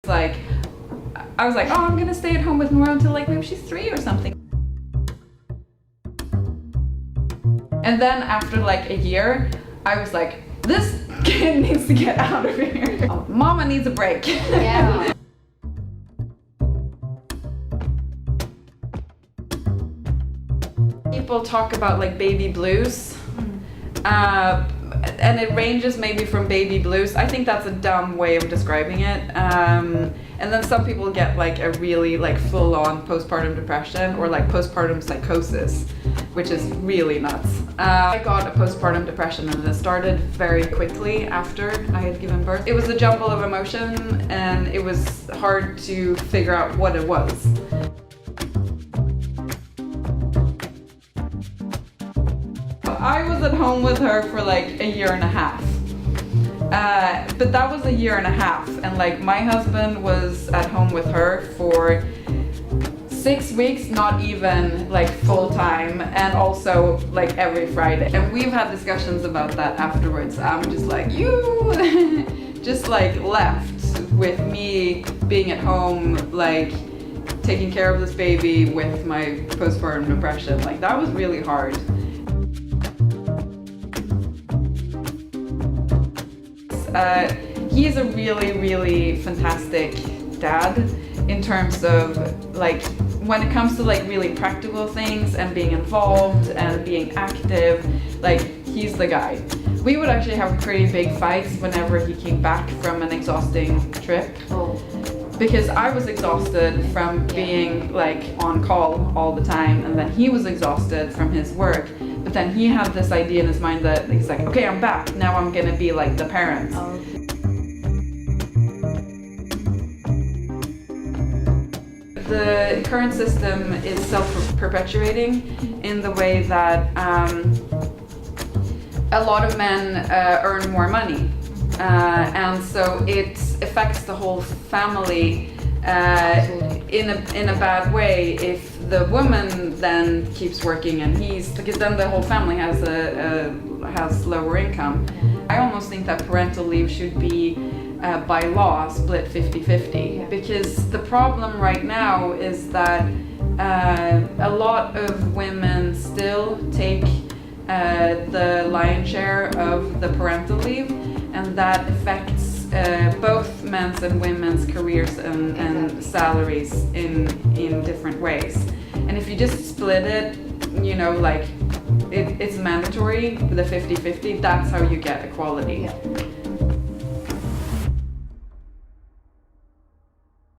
Like, I was like, oh, I'm gonna stay at home with Nora until like maybe she's 3 or something. And then after like a year, I was like, this kid needs to get out of here. Oh, Mama needs a break. Yeah. People talk about like baby blues. And it ranges maybe from baby blues. I think that's a dumb way of describing it. And then some people get like a really like full-on postpartum depression or like postpartum psychosis, which is really nuts. I got a postpartum depression and it started very quickly after I had given birth. It was a jumble of emotion and it was hard to figure out what it was. I was at home with her for like a year and a half. But that was a year and a half, and like my husband was at home with her for 6 weeks, not even like full time, and also like every Friday. And we've had discussions about that afterwards. I'm just like, you just like left with me being at home, like taking care of this baby with my postpartum depression. Like that was really hard. He's a really, really fantastic dad in terms of like when it comes to like really practical things and being involved and being active, like he's the guy. We would actually have pretty big fights whenever he came back from an exhausting trip. Because I was exhausted from being like on call all the time, and then he was exhausted from his work. But then he had this idea in his mind that he's like, okay, I'm back. Now I'm gonna be like the parent. The current system is self-perpetuating in the way that a lot of men earn more money. And so it affects the whole family in a bad way if the woman then keeps working and because then the whole family has lower income. I almost think that parental leave should be by law split 50-50, because the problem right now is that a lot of women still take the lion's share of the parental leave, and that affects both men's and women's careers and salaries in different ways. And if you just split it, you know, like it's mandatory, the 50-50, that's how you get equality.